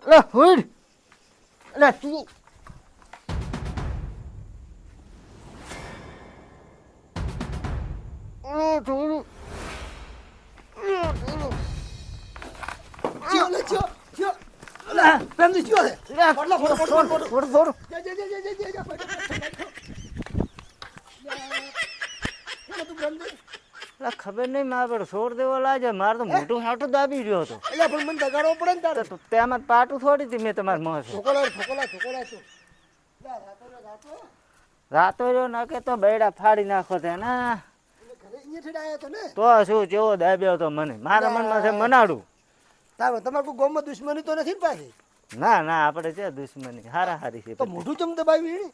અલા હુડ અલા તું થોડું ચિયો લે ચિયો અલા પ્રેમજી ચિયો છે પડલા ફોડો થોડું જા તું પ્રેમજી ખબર નહીં મારે પણ છોડ દેવો લાગે મારે તો મોટું હાટું દાબી રહ્યો હતો એટલે પણ મને દગાડવો પડે ને તારે તો તેમાં પાટું થોડી હતી મેં તમારે મોં ઠોકોલા તો રાતો રહ્યો ના કે તો બૈડા ફાડી નાખો તે ના ઘરે અહીંયા ઠેડ આયા તો ને તો શું જેવો દાબ્યો હતો મને મારા મનમાં છે મનાડું તમારે કોઈ ગામમાં દુશ્મની તો નથી ને પાછી ના ના આપણે છે દુશ્મની હારા હારી છે તો મોઢું ચમ દબાવી ને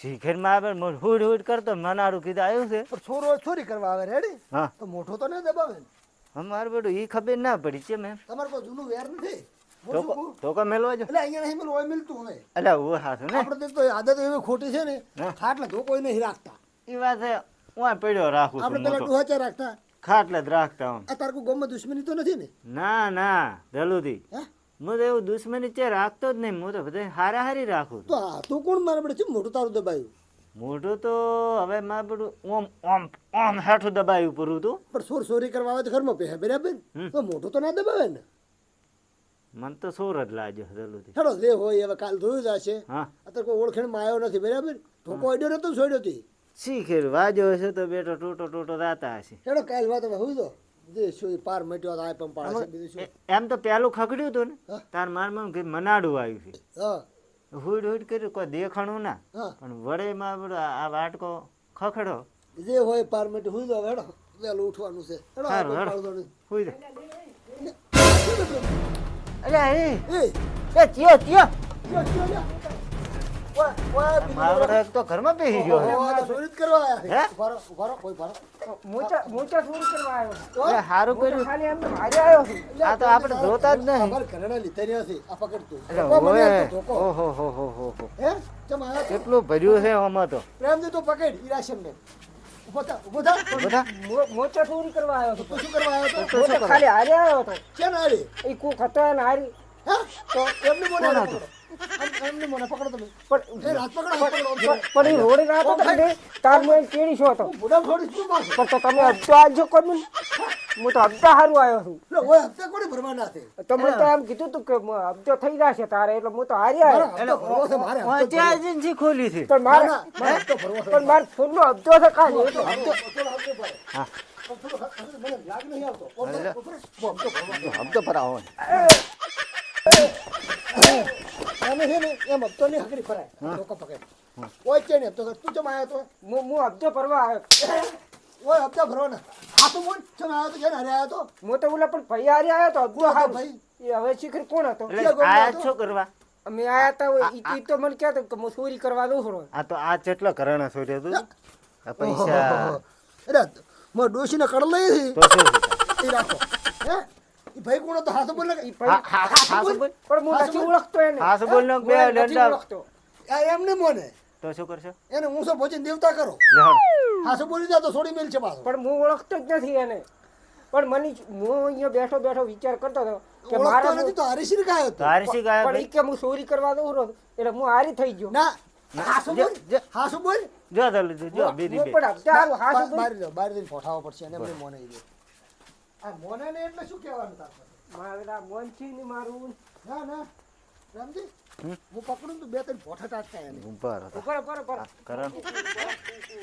શીખરમાં આવે હુડ હુડ કરતો મનાડું કીધું આવ્યું છે પણ છોરો ચોરી કરવા આવે રેડી હા તો મોઢો તો ન દબાવે ને અમારે બેટું ઈ ખબર ના પડી છે મેમ તમારે કોઈ જૂનું વેર નથી તો કા મેલવા જો એટલે અહીંયા નહીં મેલું હોય મિલતું હવે એટલે ઓ હાથું ને આપણે તો આદત એવી ખોટી છે ને ખાટલે તો કોઈ નહીં રાખતા એ વાત છે હું પડ્યો રાખું આપણે છું પેલા મોટો. ડોહાચા રાખતા ખાટલે જ રાખતા હું આ તાર કોઈ ગામમાં દુશ્મની તો નથી ને ના ના દલુદી હે હું તો એવું દુશ્મની છે રાખતો જ નહીં હું તો બધા હારા હારી રાખું તો આ તું કોણ મારે પડે છે મોઢું તારું દબાયું મોઢું તો હવે મારે બધું ઓમ ઓમ ઓમ હેઠું દબાયું પૂરું તું પણ ચોરી કરવા આવે તો ઘરમાં પહે બરાબર તો મોઢું તો ના દબાવે ને મને તો સોર જ લાગ્યો દલુદી હેડો જે હોય હવે કાલ ધોયું જશે હા અત્યારે કોઈ ઓળખેણમાં આવ્યો નથી બરાબર ધોકો અડ્યો નતો છોડ્યો હતી શીખેર વાજો હશે તો બેટો ટૂટો ટૂટો રાતા હશે હેડો કાલ વાત હવે હોય તો જે શું પાર મટ્યો તો આ પણ પાડે છે બીજું શું એમ તો પેલું ખકડ્યું હતું ને હા. તાર મારમાં કે મનાડું આવ્યું છે હા હુડ હુડ કર્યું કોઈ દેખાણું ના હા પણ વડેમાં બધો આ વાટકો ખખડો જે હોય પાર મટ્યો હોય તો હેડો વહેલું ઉઠવાનું છે હેડો આ સારું, પણ હેડો. પાડો નહીં. હુઈ જા એ એ ચિયો ચિયો ચિયો, ચિયો, જા. ઓય, ઓય, બીજું મારો એક તો ઘરમાં બેસી ગયો છે. ઓય, આ તો ચોરી જ કરવા આયા છે. હે? ઉભા રહો, ઉભા રહો, કોઈ ઉભા રહો. મોચા ચોરી કરવા આવ્યો તો? એ હારું કર્યું ખાલી એમને મારે આવ્યો છું આ તો આપણે જોતા જ નહીં અમારે ઘરેણા લીધા રહ્યા છે. આ પકડ તું. એટલે ધોકો મને ઓય, આપતો, ધોકો. ઓહો હો હો હો હો. હે? ચમ આયા તું? કેટલું ભર્યું છે આમાં તો પ્રેમજી તું પકડ, ઈરાશમને. ઊભો થા, ઊભો થા. બધા મોચા ચોરી કરવા આવ્યો છું તું શું કરવા આવ્યો હતો? હું તો ખાલી હારે આવ્યો હતો ક્યાં ના આવી? એ કોક હતો ને હારી હે? તો એમની મોને કોણ પકડો. એમની મોને પકડો તમે. પણ એ રાત પકડો, હાથ પકડો. પણ એ રોડે ના હતો ને તાર મેં કેડી છો હતો હું બુડા છોડીશ તું પાછો. પણ તો તમે હપ્તો આજો કોણ હું તો હપ્તા હારું આવ્યો છું લે, ઓય, હપ્તે કોને ભરવાના છે? તમે તો એમ કીધું તું કે હપ્તો થઈ જશે તારે એટલે હું તો હારી આવ્યો મારો હપ્તો ભરવો છે, મારે હપ્તો ભરવો. ત્યાં એજન્સી ખોલી છે પણ મારે ના, મારે હપ્તો ભરવો છે. પણ મારે ફૂલનો હપ્તો છે ખાલી હપ્તો ભરે. હા. થોડો હપ્તો મને લાગ નહીં આવતો. હપ્તો ભરવો. હપ્તો ભરાવો આમે છે ને એમ હપ્તો નહીં હકડી ફરાય. લોકો પકડ. ઓય છે ને હપ્તો કર. તું ચમ આવ્યો તો? હું હપ્તો ભરવા આવ્યો ઓય હપ્તા ભરવાના. આ તો બોલ, ચમ આવ્યો તો? ક્યાં હારે આવ્યો તો? હું તો ઓલા પણ ભાઈ હારી આવ્યો તો હપ્તો કોણ હતો હારું ભાઈ? એ હવે શીખર કોણ હતો એટલે આ શું કરવા અમે આયા તા ઈ તો મને કહેતો કે હું ચોરી કરવા દઉં છું આ તો આ કેટલો કરણ છોડ્યો તું આ પૈસા અરે મો ડોશીને કડ લઈ તો શું એ રાખો. હે? ઈ ભાઈ કોણ હતો? હાથો બોલ ને. ઈ હા ભાઈ હા હા બોલ પણ હું નથી ઓળખતો એને હા શું બોલ બે હું નથી દંડા ઓળખતો આ એમને મોને. તો શું કરશો એને ઊંસો ભોજન દેવતા કરો. લહણ હાસો બોલી જા તો છોડી મેલ છે પાછો. પણ હું ઓળખતો જ નથી એને પણ મને હું અહીંયા બેઠો બેઠો વિચાર કરતો હતો કે ઓળખતો મારા નથી તો હરીશી ગાયો હતો. તારસી ગાય પણ ઈ કે હું ચોરી કરવા દઉં છું એટલે હું હારી થઈ ગયો ના હાસો બોલ. જે- હાસો બોલ. જો દલુદી જો બીજી હું બે પણ હપ્તા હારું હાચું બોલ. બહાર જાઓ, બહાર જઈને પોઠાવો પડશે અને એમને મોને ઈ દે. આ મોને ને એટલે શું કહેવાનું તાર પાસે? મારા મન છે ને મારું ના ના રામજી હું પકડું તો બે ત્રણ પોઠા ટાટતા એને. ઉપર ઉપર ઉપર ઉપર કરણ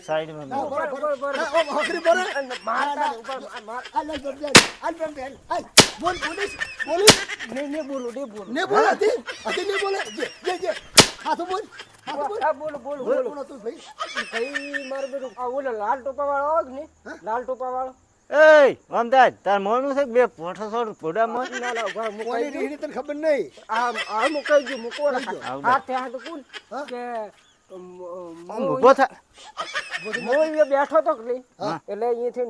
સાઈડમાં હા, મેલો. બરાબર, બરાબર, બરાબર. હા, ઓ, હકરી બોલે. મારતા ઉપર માર હાલ, હાલ, હાલ, હાલ, હાલ, હાલ, હાલ. બોલ, બોલીશ, બોલીશ. ને બોલો ને બોલો ને બોલે, હતી ને બોલે. જે. હાથો બોલ, હાથો બોલ. હા બોલો બોલો બોલ, બોલો કોણ હતું ભાઈ? ભાઈ મારું બધું આ ઓલો લાલ ટોપા વાળો આવે કે ને લાલ ટોપા વાળો એય અમદાજ તાર મોનું છે કે બે પોઠો છોડ પોડા મોન ના ના ઉભા કોની મુકાઈ ગયું રીહની તને ખબર નહીં. આ મુકાઈ ગયું મૂકો આવ હાથે હાથ કુલ હા? કે આમ ઊભો થા હું અહીંયા બેઠો તો કે નહીં એટલે અહીંયાથી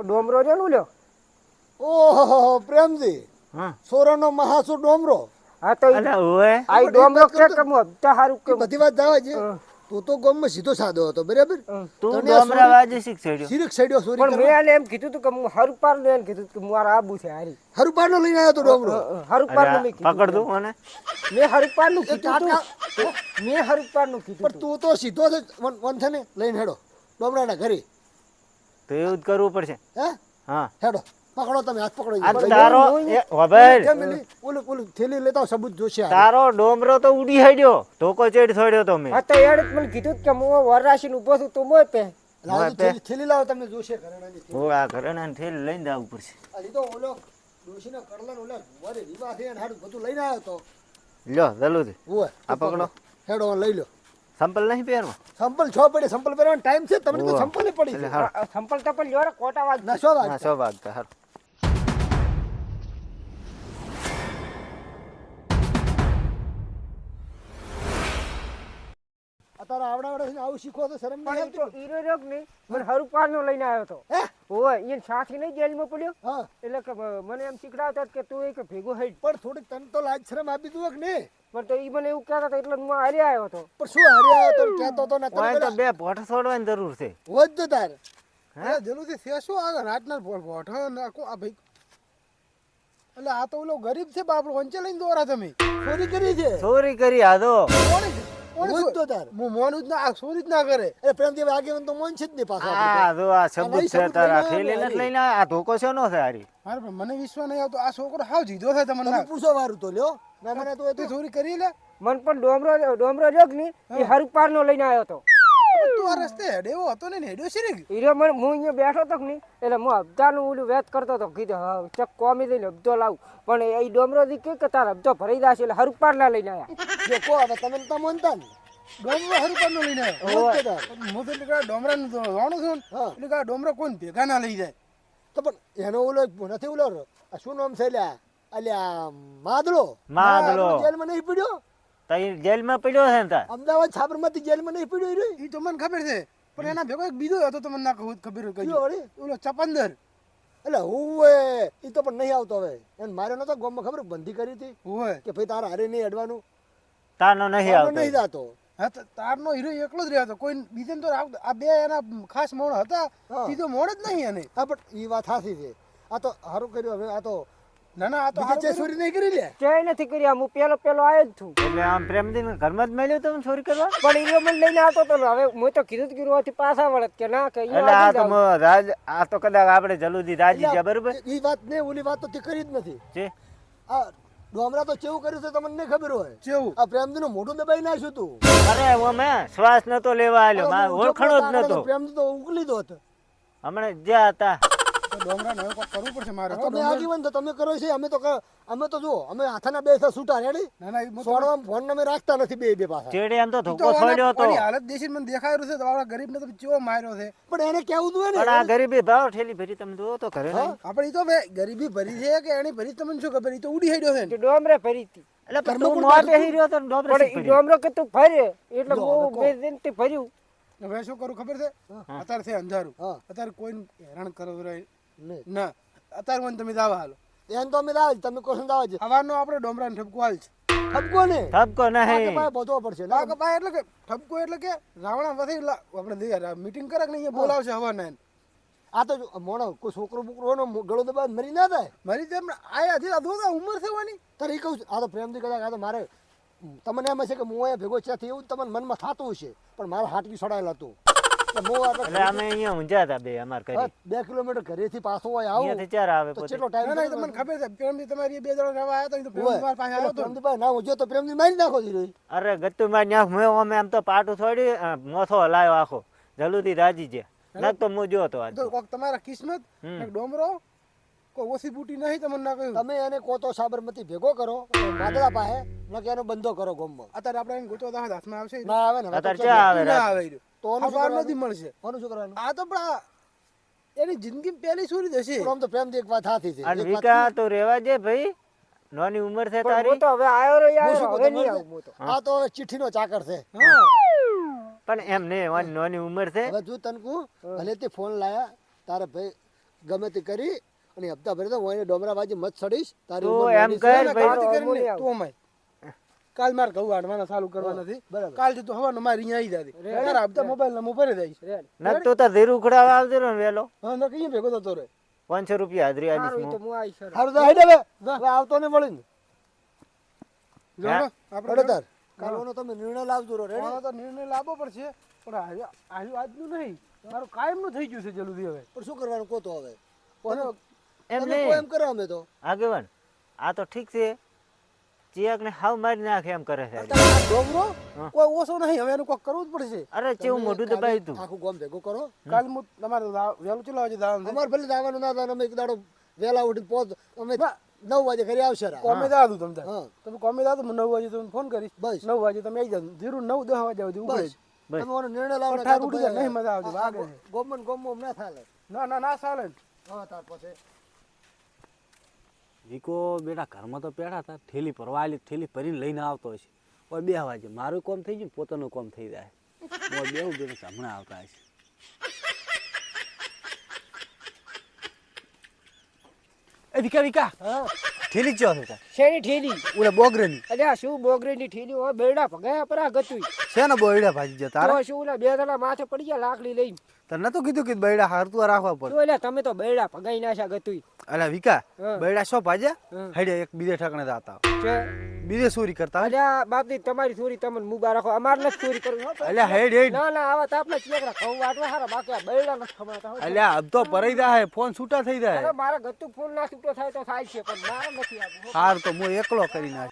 ડોમરો રહ્યો ને લ્યો ઓહો પ્રેમજી હા સોરાનો મહાસુ ડોમરો. હા તો અલા ઓય આ ડોમરો કે કે હું હપ્તા હારું કે એ બધી વાત જવા છે. તું તો ગામમાં સીધો સાદો હતો બરાબર હમ. તું તને આ ડોમરા વાજી શીખવાડ્યો સિરિક સાઈડ્યો ચોરી પણ કરવા મેં આને એમ કીધું હતું કે હું હરુપારનું એને કીધું હતું કે મારે આબુ છે હારી હરુપારનો લઈને આવ્યો તો ડોમરો હરુપારનું મેં કીધું પકડ દઉં અને મેં હરુપારનું કીધું ટાટા. હતું મેં હરુપારનું કીધું પણ તું તો સીધો જ વંથને લઈને હેડો ડોમરાના ઘરે તો એવું જ કરવું પડશે હે હા હેડો પકડો તમે હાથ પકડો આ તારો ખબર કેમ એલી? ઓલું થેલી લેતા આવો, સબૂત જોશે આ. તારો ડોમરો તો ઉડી હેડ્યો ધોકો ચેડ છોડ્યો તો મેં હા તો એણે જ મને કીધું કે હું વરરાશીને ઊભો છું તું મોય પે લાવો તો થેલી લાવો તમે જોશે ઘરેણાની થેલી. હું આ ઘરેણા ને થેલી લઈને જવું પડશે હજી તો ઓલો ડોશીના કડલા ને ઓલા વરે વિવાહ થયા ને હારું બધું લઈને આવ્યો તો લ્યો જલ્દી ઓય આ પકડો હેડો લઈ લો સંપલ નહીં પહેરવા સંપલ છ પડે સંપલ પહેરવાનો ટાઈમ છે તમને તો ઓવા. સંપલ પડી એટલે છે. હારું. સંપલ તપલ લ્યો રે કોટા વાગ ના શું હા વાત 6 વાગતા હારું અત્યારે આવડાવડે છે ને આવું શીખો તો શરમ પણ નહીં એ તો આવતી? હીરો રોગ નહીં મને હરુપારનો લઈને આવ્યો હતો હે ઓય એને સાથી નહીં જેલમાં પડ્યો હા એટલે કે મને એમ શીખડાવતો હતો કે તું એક ભેગો હેડ પણ થોડીક તને તો લાજ શરમ આપી દઉં કે નહીં પણ તો એ મને એવું કહેતા હતા એટલે હું હારી આવ્યો હતો પણ શું હાર્યા તો કહેતો તો ને ઓય તો તને બે પોઠ છોડવાની જરૂર છે હોજ તો તાર અરે જલ્દી છે શું આગળ રાતના ભોઠો નાખો આ ભાઈ એટલે આ તો ઓલો ગરીબ છે બાપડો વંચે લઈને દોરા તમે ચોરી કરી છે ચોરી કરી આ તો હોજ તો તાર હું મોનું જ ના આ ચોરી જ ના કરે અરે પ્રેમદેવ આગેવાન તો મોન છે જ નહીં પાછો આ જો આ સબૂત નહીં છે સબૂત તારા લઈને થેલી આવ્યો નથી લઈને આવ્યો. આ ધોકો છે નો છે હારી મારે પણ મને વિશ્વાસ નહીં આવતો આ છોકરો હાવ જીધો થાય તમને તમે ના પૂછો વારું તો લ્યો ના મને તો એ તે તો ચોરી કરી લે મને પણ ડોમરો જોગ નહીં એ હરુપારનો લઈને આવ્યો હતો તું આ રસ્તે હેડેવો હતો ને હેડ્યો છે ને હીરો મને હું અહીંયા બેઠો હતો કે નહીં એટલે હું હપ્તાનું ઓલું વેત કરતો હતો કીધું હા ચક કોમી દઈને હપ્તો લાવું પણ એ ડોમરો દી કે તાર હપ્તો ભરાઈ જશે એટલે હરુપારના લઈને આવ્યા જો કો હવે તમે તો માનતા ને ડોમરો હરુપારનો લઈને આવ્યો હોજ તો તાર હું તો એટલે કે ડોમરાનું તો વાણું છું ને હા. એટલે કે આ ડોમરો કોઈ ભેગા ના લઈ જાય તો પણ એનો ઓલો નથી ઓલો આ શું નામ છે લ્યા અલ્યા માદલો માદલો. હા, જેલમાં નહીં પડ્યો તઈ જેલમાં પડ્યો છે ને તાર અમદાવાદ સાબરમતી જેલમાં નહીં પડ્યો ઈ એ તો મને ખબર છે પણ એના ભેગો એક બીજો હતો તો મને ના કહું ખબર રહ્યો. કઈ વળી? ઓલો ચપંદર એટલે હું એ તો પણ નહીં આવતો હવે એને માર્યો નતો ગામમાં ખબર બંધી કરી હતી હોય કે ભાઈ તારા હારે નહીં અડવાનું તારનો નહીં તારનો આવતો નહીં જાતો હા તો તારનો હીરો એકલો જ રહ્યો હતો કોઈ બીજે તો આ બે એના ખાસ મોણ હતા હા. બીજો મોણ જ નહીં એને હા પણ એ વાત સાચી છે આ તો સારું કર્યું હવે આ તો ના ના આ તો બીજી હારું ચેસુરી નહીં કરી લે ક્યાંય નથી કર્યા હું પેલો આવ્યો જ છું એટલે આમ પ્રેમદીન ઘરમાં જ મેલ્યો તમે ચોરી કરવા પણ હીરો મને લઈને આવતો હતો ને હવે હું તો કીધું જ કીધું હોવાથી પાછા વળત કે ના કે એટલે આ અહીંયા તો રાજ આ તો કદાચ આપણે જલુદી રાજી છે બરોબર એ વાત ને ઓલી વાત તો તે કરી જ નથી છે આ ડોમરા તો કેવું કર્યું છે તમને નહીં ખબર હોય જેવું આ પ્રેમદીનું મોઢું દબાઈ નાખ્યું તું અરે અમે શ્વાસ નતો લેવા આલ્યો મારે ઓળખણો જ નતો પ્રેમદી તો ઉકલી દો હતો હમણાં જ્યાં હતા તો ડોમરા ને કોઈ કરવું પડશે મારે હો, તમે આગેવાન તો તમે કરો છે અમે તો જો અમે હાથના બે છૂટા રેડી ના ના ઈ મત- સોડવામાં ફોન અમે રાખતા નથી બે પાછા ચેડે આમ તો ઈ તો ધોકો છોડ્યો હતો ઓની હાલત દેશી મને દેખાયું છે તો આપણા ગરીબને તો ચેવો માર્યો છે પણ એને કેવું તું પણ આ ગરીબી ભાવ ઠેલી ભરી તમે જુઓ તો ઘરે નહીં. આપણે ઈ તો બે ગરીબી ભરી છે કે એની ભરી તમને શું ખબર ઈ તો ઉડી હેડ્યો છે ને. ડોમરે ફરી હતી એટલે પણ ઘરમાં તું પણ મોં પાછું બેહી રહ્યો તો ને ડોબરે પણ શી એ કર્યું? ડોમરો કે તું ફરે એટલે જો, હું હવે બે દિનથી ભર્યું હવે શું કરું ખબર છે અત્યારે છે અંધારું હા. અત્યારે કોઈ હેરાન કરો નહીં ના અત્યારે મને તમે દાવા હાલો એને તો અમે દાવા તમે કોશન દાવા છે હવાનો આપણે ડોમરાને ઠપકો હાલ છે ઠપકો ને ઠપકો નહીં બધો પડશે ના કે ભાઈ એટલે કે ઠપકો એટલે કે રાવણા વધી આપણે મીટિંગ કરે કે નહીં અહીંયા બોલાવશે હવાના એને. આ તો મોણો કોઈ છોકરો બોકરો હોય ને ગળો દબાવ મરી ના થાય મારી જેમ આયા હજી અધો તો ઉંમર થવાની તારે એ કહું છું આ તો પ્રેમથી કદાચ આ તો મારે તમને એમ હશે કે હું અહીંયા ભેગો છે એવું તમને મનમાં થતું હશે પણ મારે હાટકી સડાયેલ હતું એટલે હું એટલે અમે અહીંયા ઊંઝા હતા બે અમાર કરી 2 કિલોમીટર ઘરેથી પાછો હોય આવું અહીંયાથી ચાર આવે તો પોતે કેટલો ના ના એ તો ટાઈમ મને ખબર છે પ્રેમજી તમારી એ બે જણા રહેવા આવ્યા હતા એ તો પ્રેમજી મારા પાસે આવ્યો હતો ને. પ્રેમદીભાઈ ના હું જો તો પ્રેમદી મારી નાખો ધીરે અરે ગત્તુ માં ન્યા મેં અમે આમ તો પાટું છોડી મોથો હલાયો આખો જલુદી રાજી છે ના તો હું જોતો આજ તો કોક તમારા કિસ્મત એક ડોમરો કોઈ ઓછી બૂટી નહીં તમને ના કહ્યું તમે એને કો તો સાબરમતી ભેગો કરો માદળા પાસે ન કે એનો બંધો કરો ગોમમાં અત્યારે આપણે એને ગોતો દાખલ હાથમાં આવશે ઈ. ના આવે ને હવે તો અત્યારે ચા આવે ના રાત? આવે ઈ. તો આનું આ શું વાર કરવાનું? નથી મળશે કોનું શું કરવાનું આ તો પણ એની જિંદગી પહેલી સુરી જશે પણ આમ તો પ્રેમથી એક વાત સાચી છે અને એક વાત વિકા તો રેવા દે ભાઈ નાની ઉંમર છે પણ તારી હું તો હવે આવ્યો રહ્યો હું શું આવ્યો, કહું હવે નહીં તમને? આવું હું તો આ તો હવે ચિઠ્ઠીનો ચાકર છે હા પણ એમ નહીં વાની નાની ઉંમર છે હવે તું તનકુ ભલે તે ફોન લાયા તારે ભાઈ ગમે તે કરી અને હપ્તા ભરી દો હું એને ડોમરાબાજી મત ચડીશ તારી તું ઉંમર એમ નાની કર છે. ના, ભાઈ વાત તો કરીને બોલી તું અમાય કાલ મારે ઘઉં વાળવાના ચાલુ કરવાના છે બરાબર. કાલથી તો હવાનો મારી અહીંયા આવી જતી તારા હપ્તા મોબાઈલ ના મોબાઈલ દઈશ રેડ. નક તો તાર ધીરું ઉખડાવા આવજો ને વેલો હા ન કઈ ભેગો થતો રે 500 રૂપિયા હાજરી સારું, આલીશ ઈ તો હું. હું આવીશ હેડો. હારું જા હેડે હવે. હવે આવતો ને મળી ને જો હા. આપણે હેડે તાર કાલનો તમે નિર્ણય લાવજો રો રેડી આનો તો નિર્ણય લાવવો પડશે પણ આજુ આજનું નહીં મારું કાયમનું થઈ ગયું છે જલ્દી હવે પણ શું કરવાનું કહો તો હવે પણ એમ તમે નહીં કહો એમ કરો અમે તો આગેવાન આ તો ઠીક છે ચિયાક ને હાવ મારી નાખે એમ કરે છે અત્યારે આ ડોમરો હા. કોઈ ઓછો નહીં હવે એનું કોક કરવું જ પડશે અરે ચેવું મોઢું કાલે દબાઈ તું આખું ગામ ભેગું કરો કાલ હું તમારે વહેલું ચલો આજે જવાનું છે અમારે ભલે દાવાનું ના દાવાનું અમે એક દાડો વહેલા ઉઠી પહોંચ અમે 9 વાગે ઘરે આવશે રા. કોમે દાદુ તમે હા તમે કોમે દાદુ 9 વાગે તમને ફોન કરીશ બસ 9 વાગે તમે આવી જાવ જરૂર 9 10 વાગે સુધી ઉભો બસ બસ. તમે ઓનો નિર્ણય લાવો ને પઠાર કાં તો ઉડી જાય, ભાઈ નહીં મજા આવતી, વાગે છે. ગોમન ગોમમ ના થાલે ના ના ના ચાલે ને. હા તાર પછી વિકો બેટા ઘરમાં તો પેડા હતા થેલી ભરવાલી થેલી ભરીને લઈને આવતો હશે ઓય બે વાગે મારું કોમ થઈ ગયું ને પોતાનું કોમ થઈ જાય ઓય બેવું બેટા હમણાં આવતા હશે એ વિકા વિકા હા થેલી ચો છે શેની ઠેલી ઓલે બોગરેની અલ્યા શું બોગરીની ઠેલી હોય બેડા ભગાયા પરા ગતું શેના બોયડા ભાજી જતા તારા તો શું ઓલા બે જણા માથે પડી ગયા લાકડી લઈને તને નતું કીધું કે બૈડા હારતું રાખવા પડે તો એટલે તમે તો બેડા ભગાઈ નાખ્યા ગતું અલા વિકા હા. બૈડા શો ભાજ્યા હા. હેડે એક બીજે ઠકણે જાતા છે બીજે ચોરી કરતા હોય. અલ્યા બાપની તમારી ચોરી તમને મુબા રાખો અમાર નથી ચોરી કરવી હો. અલ્યા હેડ હેડ ના ના આવા તાપના ચિયકરા ઘઉં વાટવા હારા બાકી આ બેડા નથી ખમાતા હો. અલ્યા અબ તો પરાઈ જાય ફોન છૂટા થઈ જાય અરે મારા ગતું ફોન ના છૂટો થાય તો થાય છે પણ મારે નથી આવું હો. હાર તો હું એકલો કરી નાખ